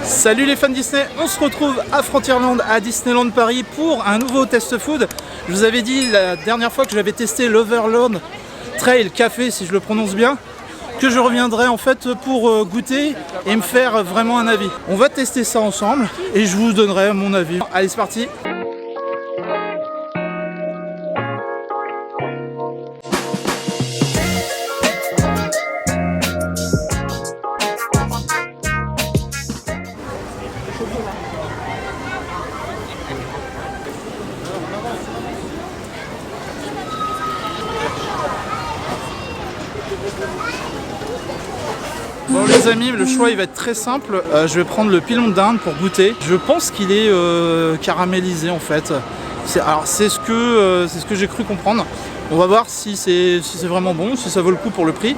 Salut les fans Disney, on se retrouve à Frontierland à Disneyland Paris pour un nouveau test food. Je vous avais dit la dernière fois que j'avais testé l'Overlord Trail Café, si je le prononce bien, que je reviendrai en fait pour goûter et me faire vraiment un avis. On va tester ça ensemble et je vous donnerai mon avis. Allez, c'est parti. Bon les amis, le choix il va être très simple. Je vais prendre le pilon d'Inde pour goûter. Je pense qu'il est caramélisé en fait. C'est ce que j'ai cru comprendre. On va voir si c'est vraiment bon, si ça vaut le coup pour le prix.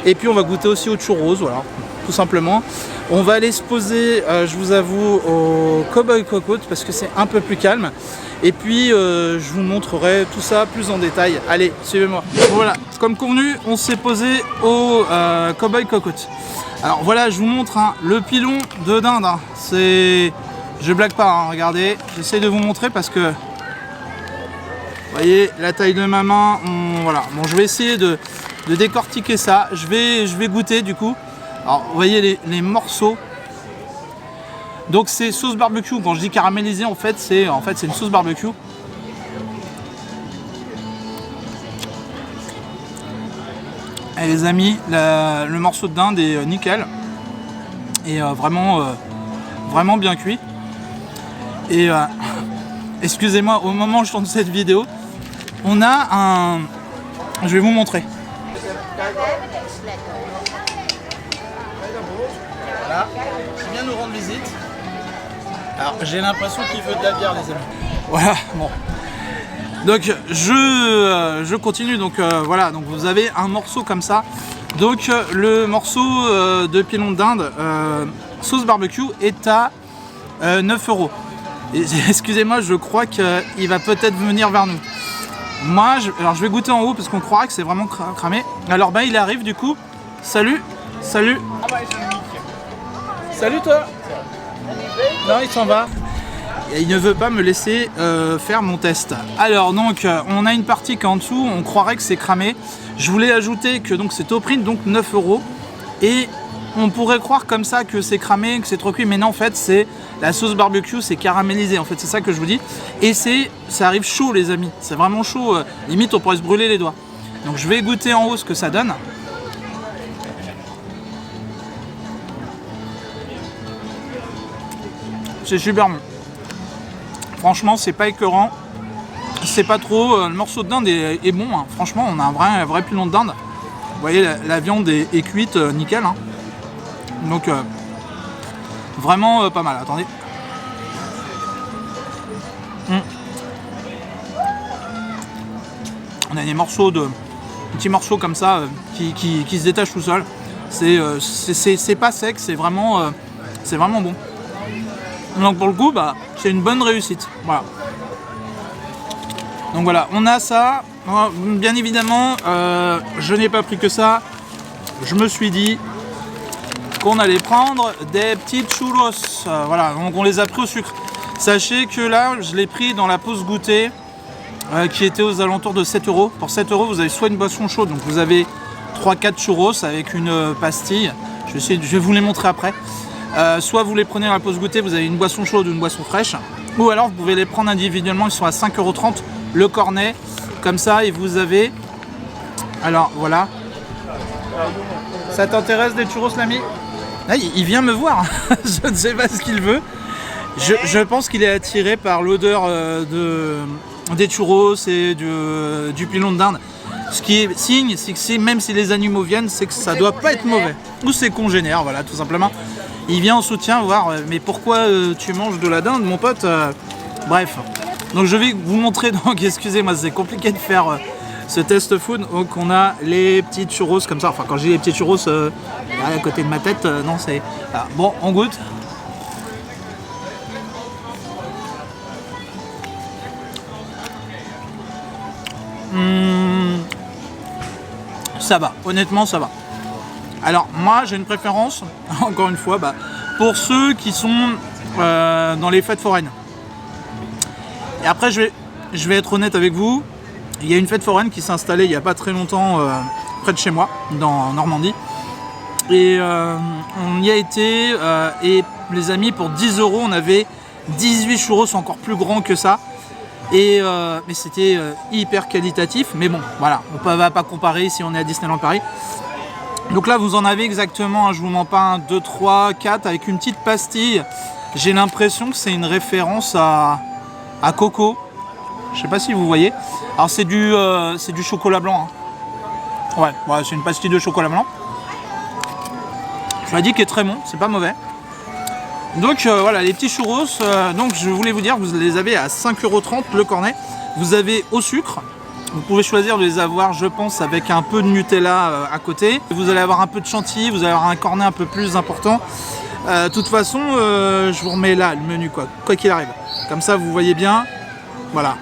Et puis on va goûter aussi au churros, voilà, tout simplement. On va aller se poser, je vous avoue, au Cowboy Cocotte parce que c'est un peu plus calme. Et puis je vous montrerai tout ça plus en détail. Allez, suivez-moi. Voilà, comme convenu, on s'est posé au Cowboy Cocotte. Alors voilà, je vous montre le pilon de dinde. Je blague pas, hein, regardez. J'essaie de vous montrer parce que vous voyez la taille de ma main. Voilà. Bon, je vais essayer de décortiquer ça. Je vais goûter du coup. Alors vous voyez les morceaux. Donc c'est sauce barbecue. Quand je dis caramélisé, en fait c'est une sauce barbecue. Et les amis, le morceau de dinde est nickel et vraiment bien cuit. Et excusez-moi, au moment où je tourne cette vidéo, on a je vais vous montrer. Voilà, il vient nous rendre visite. Alors j'ai l'impression qu'il veut de la bière, les amis. Voilà, bon. Donc je continue, donc voilà, donc vous avez un morceau comme ça. Donc le morceau de pilon d'Inde sauce barbecue est à 9 €. Excusez-moi, je crois qu'il va peut-être venir vers nous. Moi, alors je vais goûter en haut parce qu'on croira que c'est vraiment cramé. Alors bah il arrive du coup. Salut, salut. Salut toi. Non, il s'en va. Il ne veut pas me laisser faire mon test. Alors donc on a une partie qui est en dessous, on croirait que c'est cramé. Je voulais ajouter que donc c'est au prix, donc 9 €. Et on pourrait croire comme ça que c'est cramé, que c'est trop cuit, mais non en fait c'est la sauce barbecue, c'est caramélisé en fait, c'est ça que je vous dis. Et ça arrive chaud les amis, c'est vraiment chaud, limite on pourrait se brûler les doigts. Donc je vais goûter en haut ce que ça donne. C'est super bon. Franchement, c'est pas écœurant, c'est pas trop. Le morceau de dinde est bon, hein. Franchement, on a un vrai pilon de dinde. Vous voyez, la viande est cuite nickel. Hein. Donc, vraiment pas mal. Attendez. On a des petits morceaux comme ça qui se détachent tout seuls. C'est pas sec, c'est vraiment bon. Donc pour le coup, bah, c'est une bonne réussite. Voilà. Donc voilà, on a ça. Bien évidemment, je n'ai pas pris que ça. Je me suis dit qu'on allait prendre des petites churros. Voilà, donc on les a pris au sucre. Sachez que là, je l'ai pris dans la pause goûter qui était aux alentours de 7 €. Pour 7 €, vous avez soit une boisson chaude, donc vous avez 3-4 churros avec une pastille. Je vais vous les montrer après. Soit vous les prenez dans la pause goûter, vous avez une boisson chaude ou une boisson fraîche, ou alors vous pouvez les prendre individuellement, ils sont à 5,30 € le cornet, comme ça, et vous avez, alors voilà, ça t'intéresse des churros l'ami? Ah, il vient me voir, je ne sais pas ce qu'il veut, je pense qu'il est attiré par l'odeur des churros et du pilon de dinde. Ce qui est signe, c'est que même si les animaux viennent, c'est que ça doit pas être mauvais, ou c'est congénère, voilà, tout simplement. Il vient en soutien voir, mais pourquoi tu manges de la dinde mon pote? Bref, donc je vais vous montrer, donc excusez-moi, c'est compliqué de faire ce test food. Donc on a les petites churros comme ça, enfin quand j'ai les petites churros à côté de ma tête, non c'est... Voilà. Bon, on goûte. Ça va, honnêtement ça va. Alors moi j'ai une préférence, encore une fois, pour ceux qui sont dans les fêtes foraines. Et après, je vais être honnête avec vous, il y a une fête foraine qui s'est installée il n'y a pas très longtemps près de chez moi, en Normandie. Et on y a été, et les amis, pour 10 €, on avait 18 churros encore plus grands que ça. Et mais c'était hyper qualitatif. Mais bon, voilà, on ne va pas comparer si on est à Disneyland Paris. Donc là, vous en avez exactement, hein, je vous mens pas, 1, 2, 3, 4, avec une petite pastille. J'ai l'impression que c'est une référence à Coco. Je sais pas si vous voyez. Alors c'est du chocolat blanc. Hein. Ouais, c'est une pastille de chocolat blanc. Je l'ai dit qu'il est très bon, c'est pas mauvais. Donc voilà, les petits churros, donc je voulais vous dire, vous les avez à 5,30 € le cornet. Vous avez au sucre. Vous pouvez choisir de les avoir, je pense, avec un peu de Nutella à côté. Vous allez avoir un peu de chantilly, vous allez avoir un cornet un peu plus important. De toute façon, je vous remets là le menu, quoi qu'il arrive. Comme ça, vous voyez bien. Voilà.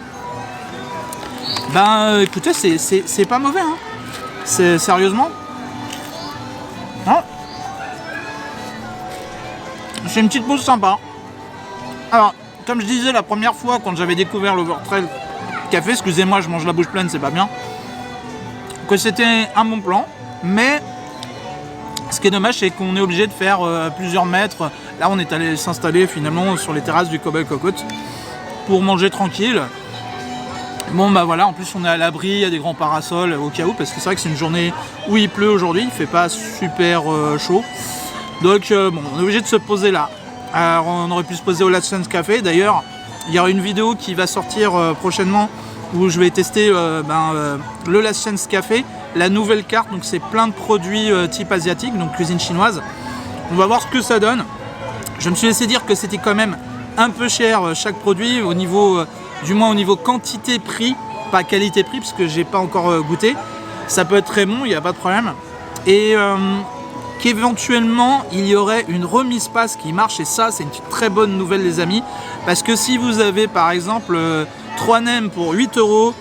Ben, écoutez, c'est pas mauvais, hein. C'est sérieusement. Non. C'est une petite pause sympa. Alors, comme je disais la première fois quand j'avais découvert l'Overtrail Café, excusez-moi, je mange la bouche pleine, c'est pas bien, que c'était un bon plan, mais ce qui est dommage, c'est qu'on est obligé de faire plusieurs mètres. Là, on est allé s'installer finalement sur les terrasses du Cowboy Cocotte pour manger tranquille. Bon, bah voilà, en plus on est à l'abri, il y a des grands parasols au cas où, parce que c'est vrai que c'est une journée où il pleut aujourd'hui, il fait pas super chaud. Donc, bon, on est obligé de se poser là. Alors, on aurait pu se poser au Last Chance Café. D'ailleurs, il y aura une vidéo qui va sortir prochainement où je vais tester le Last Chance Café, la nouvelle carte. Donc c'est plein de produits type asiatique, donc cuisine chinoise. On va voir ce que ça donne. Je me suis laissé dire que c'était quand même un peu cher chaque produit au niveau, du moins au niveau quantité-prix, pas qualité-prix parce que j'ai pas encore goûté. Ça peut être très bon, il n'y a pas de problème. Et qu'éventuellement il y aurait une remise passe qui marche, et ça c'est une très bonne nouvelle les amis, parce que si vous avez par exemple 3 nems pour 8 €,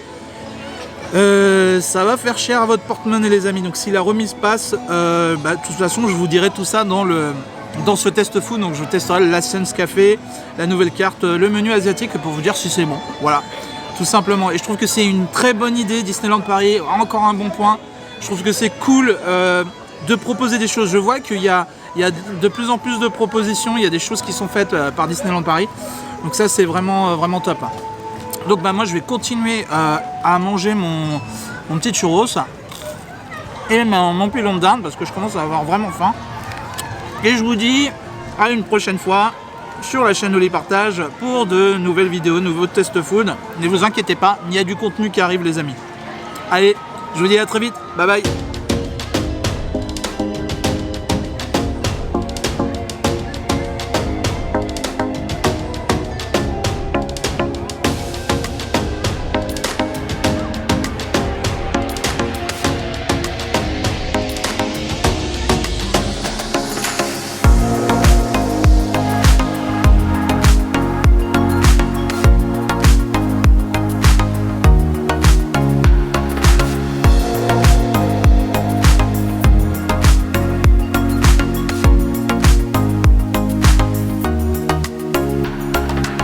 ça va faire cher à votre porte-monnaie les amis. Donc si la remise passe, de toute façon je vous dirai tout ça dans ce test food. Donc je testerai le Last Chance Café, la nouvelle carte, le menu asiatique pour vous dire si c'est bon, voilà, tout simplement. Et je trouve que c'est une très bonne idée, Disneyland Paris, encore un bon point. Je trouve que c'est cool de proposer des choses. Je vois qu'il y a de plus en plus de propositions, il y a des choses qui sont faites par Disneyland Paris. Donc ça c'est vraiment, vraiment top. Donc moi je vais continuer à manger mon petit churros et mon pilon de dinde parce que je commence à avoir vraiment faim. Et je vous dis à une prochaine fois sur la chaîne Oli Partage pour de nouvelles vidéos, nouveaux test food. Ne vous inquiétez pas, il y a du contenu qui arrive les amis. Allez, je vous dis à très vite, bye bye.